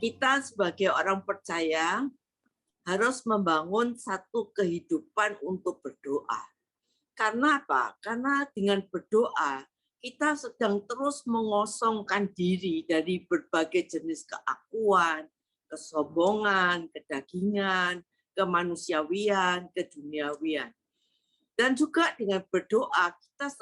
Kita sebagai orang percaya harus membangun satu kehidupan untuk berdoa. Karena apa? Karena dengan berdoa, kita sedang terus mengosongkan diri dari berbagai jenis keakuan, kesombongan, kedagingan, kemanusiawian, keduniawian. Dan juga dengan berdoa, kita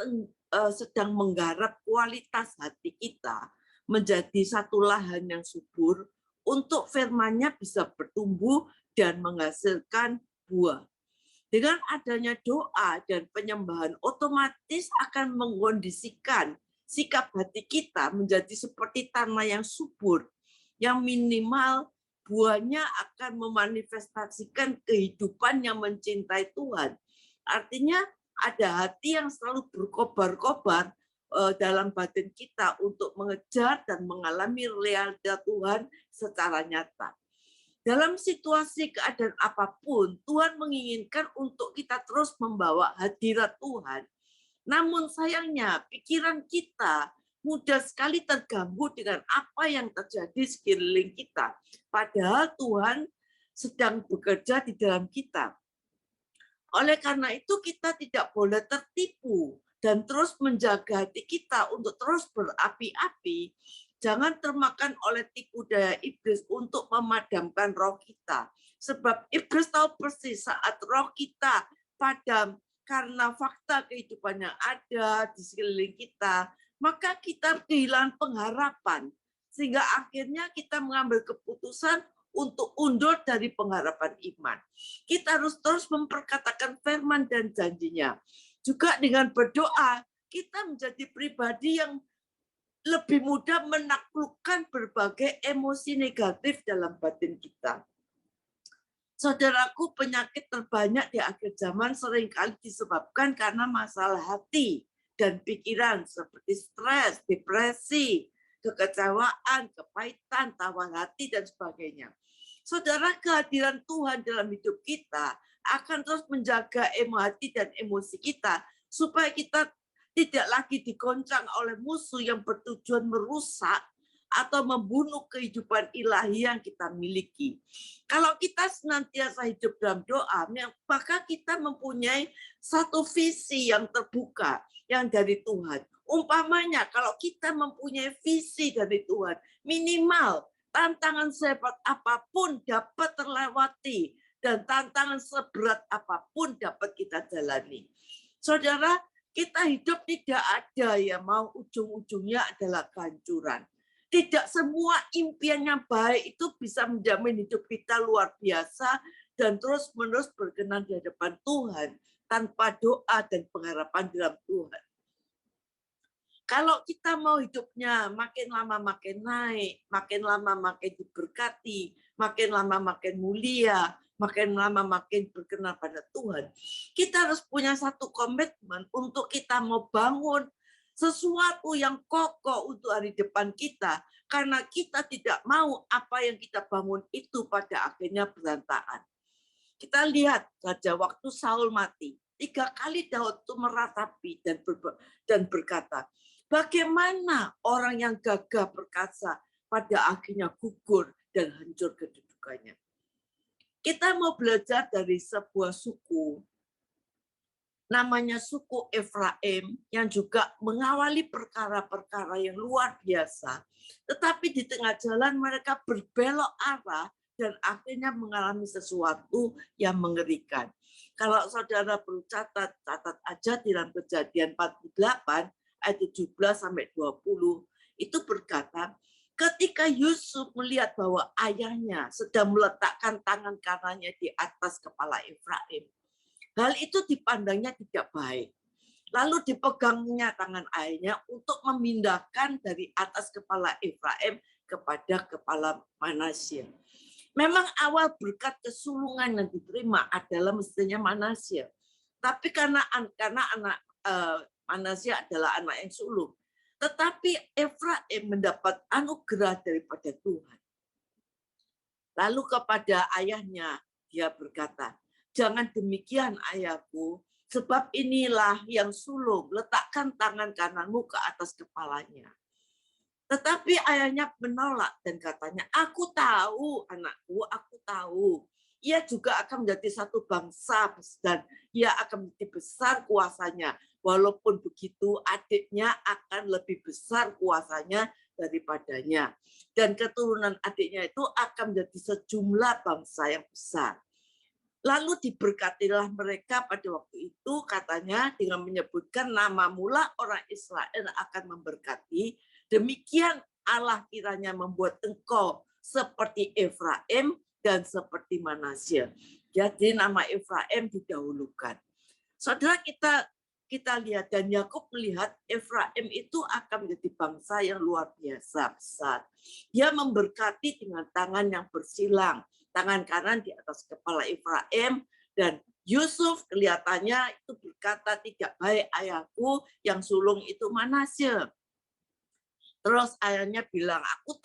sedang menggarap kualitas hati kita menjadi satu lahan yang subur untuk firman-Nya bisa bertumbuh dan menghasilkan buah. Dengan adanya doa dan penyembahan otomatis akan mengkondisikan sikap hati kita menjadi seperti tanah yang subur, yang minimal buahnya akan memanifestasikan kehidupan yang mencintai Tuhan. Artinya ada hati yang selalu berkobar-kobar dalam batin kita untuk mengejar dan mengalami realita Tuhan secara nyata. Dalam situasi keadaan apapun, Tuhan menginginkan untuk kita terus membawa hadirat Tuhan. Namun sayangnya, pikiran kita mudah sekali terganggu dengan apa yang terjadi sekeliling kita. Padahal Tuhan sedang bekerja di dalam kita. Oleh karena itu, kita tidak boleh tertipu dan terus menjaga hati kita untuk terus berapi-api. Jangan termakan oleh tipu daya iblis untuk memadamkan roh kita. Sebab iblis tahu persis saat roh kita padam karena fakta kehidupan yang ada di sekeliling kita, maka kita kehilangan pengharapan. Sehingga akhirnya kita mengambil keputusan untuk undur dari pengharapan iman. Kita harus terus memperkatakan firman dan janjinya. Juga dengan berdoa, kita menjadi pribadi yang lebih mudah menaklukkan berbagai emosi negatif dalam batin kita. Saudaraku, penyakit terbanyak di akhir zaman seringkali disebabkan karena masalah hati dan pikiran seperti stres, depresi, kekecewaan, kepahitan, tawar hati, dan sebagainya. Saudara, kehadiran Tuhan dalam hidup kita akan terus menjaga hati dan emosi kita supaya kita tidak lagi digoncang oleh musuh yang bertujuan merusak atau membunuh kehidupan ilahi yang kita miliki. Kalau kita senantiasa hidup dalam doa, maka kita mempunyai satu visi yang terbuka, yang dari Tuhan. Umpamanya, kalau kita mempunyai visi dari Tuhan, minimal tantangan sehebat apapun dapat terlewati, dan tantangan seberat apapun dapat kita jalani. Saudara, kita hidup tidak ada yang mau ujung-ujungnya adalah kehancuran. Tidak semua impian yang baik itu bisa menjamin hidup kita luar biasa dan terus-menerus berkenan di hadapan Tuhan tanpa doa dan pengharapan dalam Tuhan. Kalau kita mau hidupnya makin lama makin naik, makin lama makin diberkati, makin lama makin mulia, makin lama makin berkenan pada Tuhan, kita harus punya satu komitmen untuk kita mau bangun sesuatu yang kokoh untuk hari depan kita, karena kita tidak mau apa yang kita bangun itu pada akhirnya berantakan. Kita lihat saja waktu Saul mati, 3 kali Daud itu meratapi dan berkata, bagaimana orang yang gagah perkasa pada akhirnya gugur dan hancur kedudukannya. Kita mau belajar dari sebuah suku, namanya suku Efraim, yang juga mengawali perkara-perkara yang luar biasa. Tetapi di tengah jalan mereka berbelok arah dan akhirnya mengalami sesuatu yang mengerikan. Kalau saudara perlu catat aja di dalam Kejadian 48, ayat 17 sampai 20, itu berkata, ketika Yusuf melihat bahwa ayahnya sedang meletakkan tangan kanannya di atas kepala Efraim, hal itu dipandangnya tidak baik. Lalu dipegangnya tangan ayahnya untuk memindahkan dari atas kepala Efraim kepada kepala Manasye. Memang awal berkat kesulungan yang diterima adalah mestinya Manasye. Tapi karena anak Manasye adalah anak yang sulung. Tetapi Efraim mendapat anugerah daripada Tuhan. Lalu kepada ayahnya dia berkata, jangan demikian ayahku, sebab inilah yang sulung, letakkan tangan kananmu ke atas kepalanya. Tetapi ayahnya menolak dan katanya, aku tahu anakku, aku tahu. Ia juga akan menjadi satu bangsa dan ia akan menjadi besar kuasanya. Walaupun begitu, adiknya akan lebih besar kuasanya daripadanya. Dan keturunan adiknya itu akan menjadi sejumlah bangsa yang besar. Lalu diberkatilah mereka pada waktu itu, katanya dengan menyebutkan nama mula orang Israel akan memberkati. Demikian Allah kiranya membuat engkau seperti Efraim dan seperti Manasye. Jadi nama Efraim didahulukan. Saudara, kita lihat dan Yakub melihat Efraim itu akan menjadi bangsa yang luar biasa besar. Dia memberkati dengan tangan yang bersilang, tangan kanan di atas kepala Efraim, dan Yusuf kelihatannya itu berkata, tidak baik ayahku, yang sulung itu Manasye. Terus ayahnya bilang, aku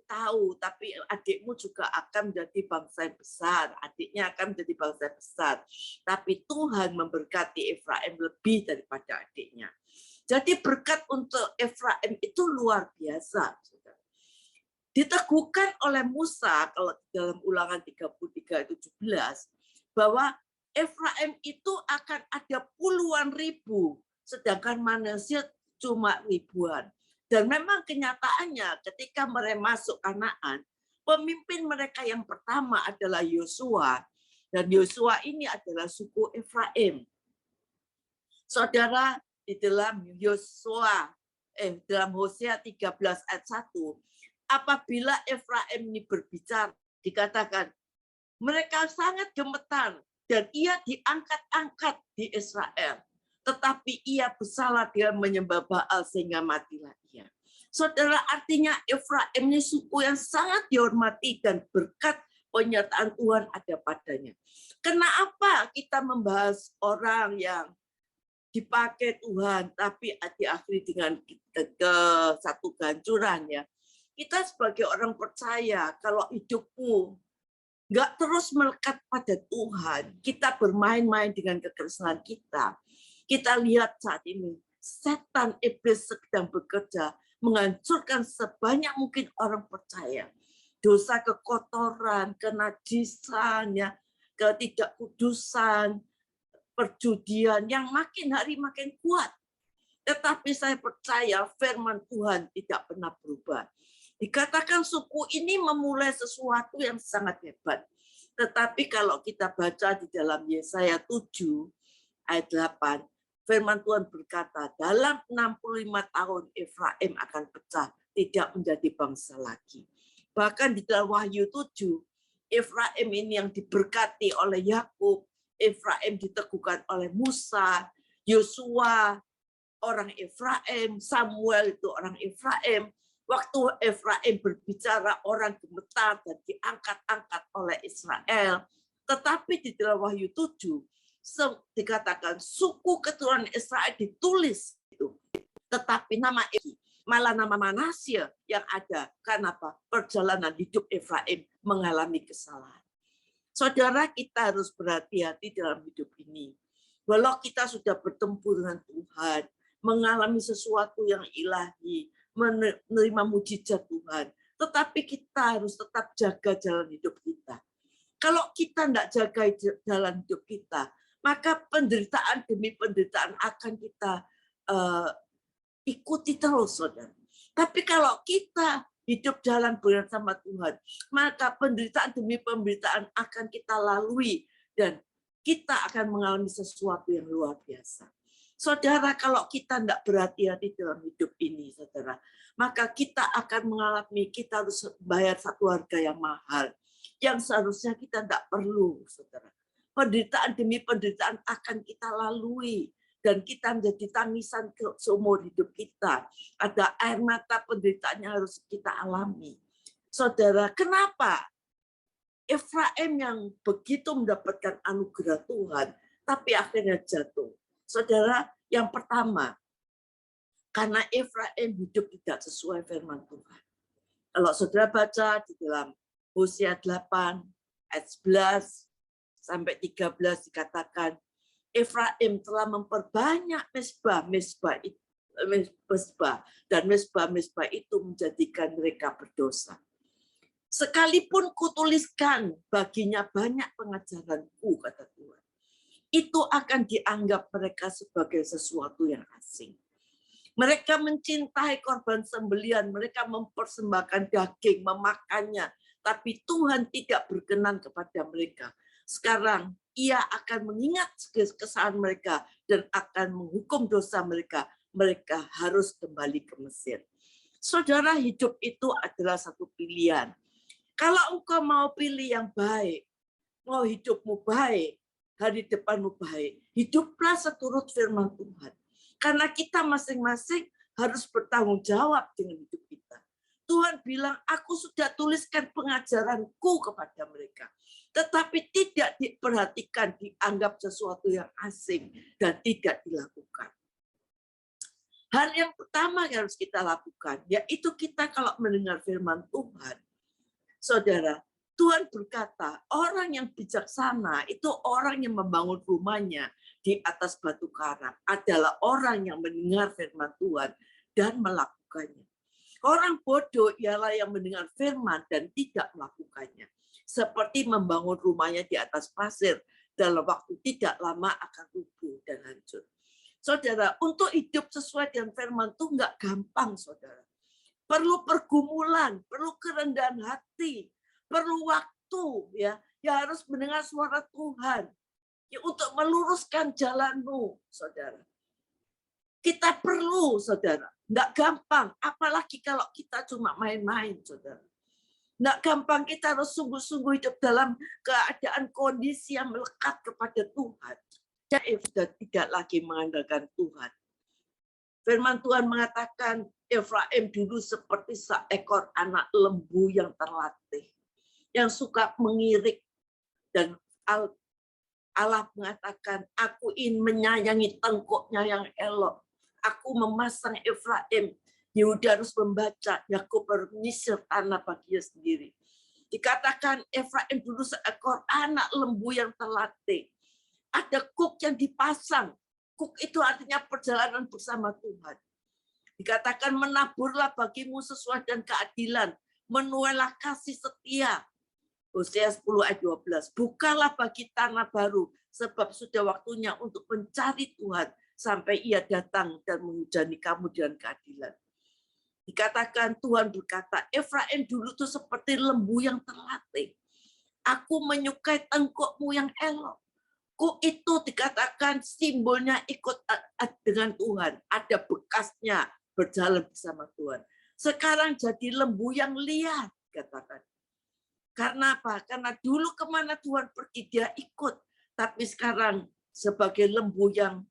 tahu, tapi adikmu juga akan menjadi bangsa yang besar. Adiknya akan menjadi bangsa yang besar. Tapi Tuhan memberkati Efraim lebih daripada adiknya. Jadi berkat untuk Efraim itu luar biasa. Diteguhkan oleh Musa, kalau dalam Ulangan 33:17, bahwa Efraim itu akan ada puluhan ribu, sedangkan Manasye cuma ribuan. Dan memang kenyataannya ketika mereka masuk Kanaan, pemimpin mereka yang pertama adalah Yosua. Dan Yosua ini adalah suku Efraim. Saudara, di dalam dalam Hosea 13 ayat 1, apabila Efraim ini berbicara, dikatakan, mereka sangat gemetar dan ia diangkat-angkat di Israel. Tetapi ia bersalah, dia menyembah Baal sehingga matilah ia. Saudara, artinya Efraim ini suku yang sangat dihormati dan berkat penyertaan Tuhan ada padanya. Kenapa kita membahas orang yang dipakai Tuhan tapi diakhiri dengan satu kehancuran ya? Kita sebagai orang percaya, kalau hidupmu nggak terus melekat pada Tuhan, kita bermain-main dengan kekristenan kita. Kita lihat saat ini, setan iblis sedang bekerja, menghancurkan sebanyak mungkin orang percaya. Dosa kekotoran, kenajisan, ketidakkudusan, perjudian yang makin hari makin kuat. Tetapi saya percaya firman Tuhan tidak pernah berubah. Dikatakan suku ini memulai sesuatu yang sangat hebat. Tetapi kalau kita baca di dalam Yesaya 7 ayat 8, firman Tuhan berkata, dalam 65 tahun Efraim akan pecah, tidak menjadi bangsa lagi. Bahkan di dalam Wahyu 7, Efraim ini yang diberkati oleh Yakub, Efraim diteguhkan oleh Musa, Yosua, orang Efraim, Samuel itu orang Efraim. Waktu Efraim berbicara, orang gemetar dan diangkat-angkat oleh Israel. Tetapi di dalam Wahyu 7, dikatakan suku keturunan Israel ditulis itu, tetapi nama malah nama Manasye yang ada. Karena apa? Perjalanan hidup Efraim mengalami kesalahan. Saudara, kita harus berhati-hati dalam hidup ini. Walau kita sudah bertempur dengan Tuhan, mengalami sesuatu yang ilahi, menerima mujizat Tuhan, tetapi kita harus tetap jaga jalan hidup kita. Kalau kita tidak jaga jalan hidup kita, maka penderitaan demi penderitaan akan kita ikuti terus, saudara. Tapi kalau kita hidup jalan bersama Tuhan, maka penderitaan demi penderitaan akan kita lalui dan kita akan mengalami sesuatu yang luar biasa. Saudara, kalau kita tidak berhati-hati dalam hidup ini, saudara, maka kita akan mengalami, kita harus bayar satu harga yang mahal, yang seharusnya kita tidak perlu, saudara. Penderitaan demi penderitaan akan kita lalui, dan kita menjadi tangisan seumur hidup kita. Ada air mata penderitaan yang harus kita alami. Saudara, kenapa Efraim yang begitu mendapatkan anugerah Tuhan, tapi akhirnya jatuh? Saudara, yang pertama, karena Efraim hidup tidak sesuai firman Tuhan. Kalau saudara baca di dalam Hosea 8, ayat 11 sampai 13 dikatakan, Efraim telah memperbanyak mezbah itu. mesbah, dan mesbah-mesbah itu menjadikan mereka berdosa. Sekalipun kutuliskan baginya banyak pengajaranku, kata Tuhan, itu akan dianggap mereka sebagai sesuatu yang asing. Mereka mencintai korban sembelian, mereka mempersembahkan daging, memakannya, tapi Tuhan tidak berkenan kepada mereka. Sekarang Ia akan mengingat kesalahan mereka dan akan menghukum dosa mereka. Mereka harus kembali ke Mesir. Saudara, hidup itu adalah satu pilihan. Kalau engkau mau pilih yang baik, mau hidupmu baik, hari depanmu baik, hiduplah seturut firman Tuhan. Karena kita masing-masing harus bertanggung jawab dengan hidup kita. Tuhan bilang, aku sudah tuliskan pengajaranku kepada mereka. Tetapi tidak diperhatikan, dianggap sesuatu yang asing dan tidak dilakukan. Hal yang pertama yang harus kita lakukan, yaitu kita kalau mendengar firman Tuhan, saudara, Tuhan berkata, orang yang bijaksana itu orang yang membangun rumahnya di atas batu karang, adalah orang yang mendengar firman Tuhan dan melakukannya. Orang bodoh ialah yang mendengar firman dan tidak melakukannya. Seperti membangun rumahnya di atas pasir, dalam waktu tidak lama akan rubuh dan hancur. Saudara, untuk hidup sesuai dengan firman itu nggak gampang, saudara. Perlu pergumulan, perlu kerendahan hati, perlu waktu, ya harus mendengar suara Tuhan ya, untuk meluruskan jalanmu, saudara. Kita perlu, saudara, nggak gampang, apalagi kalau kita cuma main-main, saudara. Nggak gampang, kita harus sungguh-sungguh hidup dalam keadaan kondisi yang melekat kepada Tuhan. Jadi sudah tidak lagi mengandalkan Tuhan. Firman Tuhan mengatakan, Efraim dulu seperti seekor anak lembu yang terlatih, yang suka mengirik. Dan Allah mengatakan, aku ingin menyayangi tengkuknya yang elok. Aku memasang Efraim. Yehuda harus membaca, Yakub menyisir tanah baginya sendiri. Dikatakan Efraim dulu seekor anak lembu yang terlatih. Ada kuk yang dipasang. Kuk itu artinya perjalanan bersama Tuhan. Dikatakan menaburlah bagimu sesuai dengan keadilan. Menuailah kasih setia. Hosea 10 ayat 12. Bukalah bagi tanah baru. Sebab sudah waktunya untuk mencari Tuhan. Sampai ia datang dan menghujani kamu dengan keadilan. Dikatakan Tuhan berkata, Efraim dulu itu seperti lembu yang terlatih. Aku menyukai tengkukmu yang elok. Kuk itu dikatakan simbolnya ikut dengan Tuhan. Ada bekasnya berjalan bersama Tuhan. Sekarang jadi lembu yang liar, katakan. Karena apa? Karena dulu kemana Tuhan pergi, dia ikut. Tapi sekarang sebagai lembu yang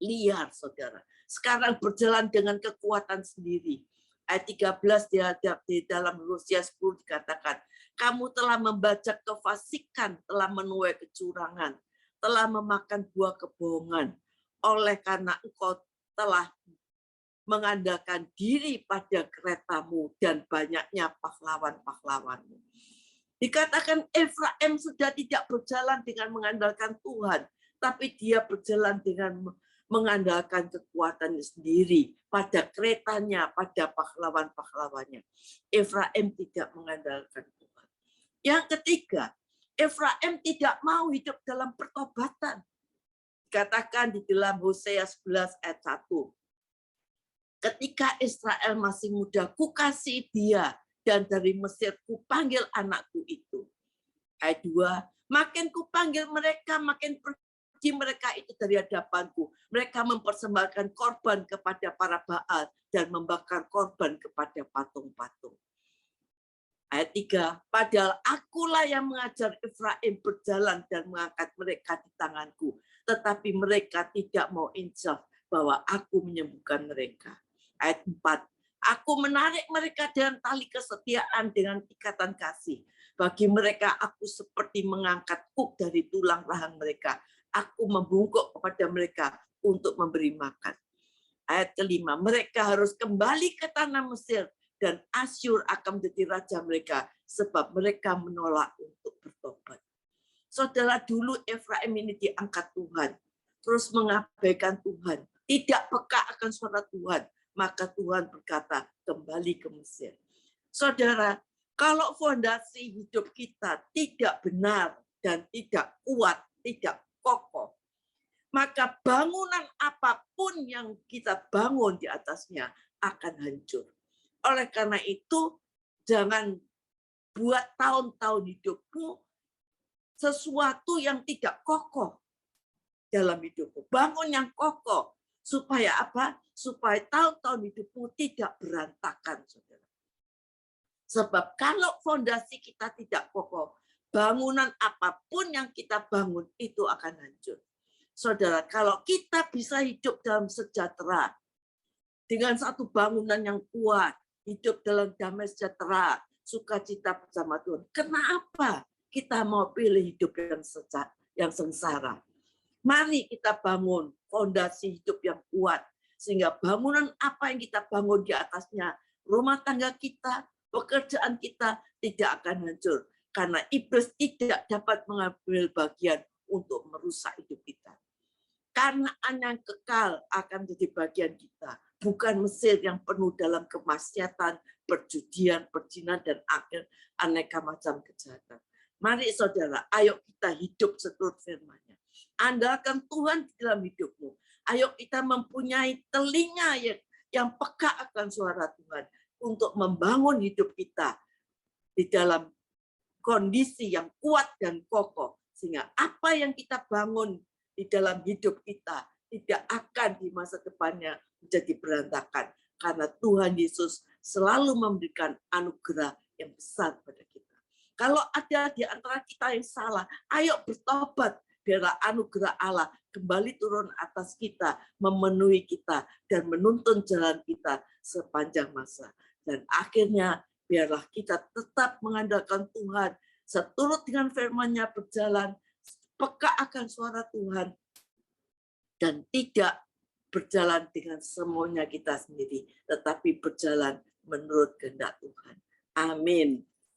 liar, saudara. Sekarang berjalan dengan kekuatan sendiri. Ayat 13 di dalam Hosea 10 dikatakan, kamu telah membajak kefasikan, telah menuai kecurangan, telah memakan buah kebohongan, oleh karena engkau telah mengandalkan diri pada keretamu dan banyaknya pahlawan-pahlawanmu. Dikatakan Efraim sudah tidak berjalan dengan mengandalkan Tuhan, tapi dia berjalan dengan mengandalkan kekuatannya sendiri, pada keretanya, pada pahlawan-pahlawannya. Efraim tidak mengandalkan Tuhan. Yang ketiga, Efraim tidak mau hidup dalam pertobatan. Dikatakan di dalam Hosea 11 ayat 1. Ketika Israel masih muda, kukasihi dia, dan dari Mesir kupanggil anakku itu. Ayat 2, makin kupanggil mereka, makin pergi mereka itu dari hadapanku. Mereka mempersembahkan korban kepada para Baal dan membakar korban kepada patung-patung. Ayat 3, padahal akulah yang mengajar Efraim berjalan dan mengangkat mereka di tanganku. Tetapi mereka tidak mau insaf bahwa aku menyembuhkan mereka. Ayat 4, aku menarik mereka dengan tali kesetiaan dengan ikatan kasih. Bagi mereka aku seperti mengangkat kuk dari tulang rahang mereka. Aku membungkuk kepada mereka untuk memberi makan. Ayat kelima, mereka harus kembali ke tanah Mesir dan Asyur akan menjadi raja mereka sebab mereka menolak untuk bertobat. Saudara, dulu Efraim ini diangkat Tuhan, terus mengabaikan Tuhan, tidak peka akan suara Tuhan, maka Tuhan berkata, kembali ke Mesir. Saudara, kalau fondasi hidup kita tidak benar dan tidak kuat, tidak kokoh, maka bangunan apapun yang kita bangun di atasnya akan hancur. Oleh karena itu, jangan buat tahun-tahun hidupmu sesuatu yang tidak kokoh dalam hidupmu. Bangun yang kokoh. Supaya apa? Supaya tahun-tahun hidupmu tidak berantakan, saudara. Sebab kalau fondasi kita tidak kokoh, bangunan apapun yang kita bangun itu akan hancur. Saudara, kalau kita bisa hidup dalam sejahtera, dengan satu bangunan yang kuat, hidup dalam damai sejahtera, sukacita bersama Tuhan. Kenapa kita mau pilih hidup yang sengsara? Mari kita bangun fondasi hidup yang kuat. Sehingga bangunan apa yang kita bangun di atasnya, rumah tangga kita, pekerjaan kita tidak akan hancur. Karena iblis tidak dapat mengambil bagian untuk merusak hidup kita. Karena yang kekal akan jadi bagian kita. Bukan Mesir yang penuh dalam kemaksiatan, perjudian, perjinan, dan akhir aneka macam kejahatan. Mari saudara, ayo kita hidup seturut firman-Nya. Andalkan Tuhan di dalam hidupmu. Ayo kita mempunyai telinga yang peka akan suara Tuhan untuk membangun hidup kita di dalam kondisi yang kuat dan kokoh. Sehingga apa yang kita bangun di dalam hidup kita tidak akan di masa depannya menjadi berantakan. Karena Tuhan Yesus selalu memberikan anugerah yang besar pada kita. Kalau ada di antara kita yang salah, ayo bertobat. Biarlah anugerah Allah kembali turun atas kita, memenuhi kita, dan menuntun jalan kita sepanjang masa. Dan akhirnya, biarlah kita tetap mengandalkan Tuhan, seturut dengan firman-Nya berjalan, peka akan suara Tuhan, dan tidak berjalan dengan semuanya kita sendiri, tetapi berjalan menurut kehendak Tuhan. Amin.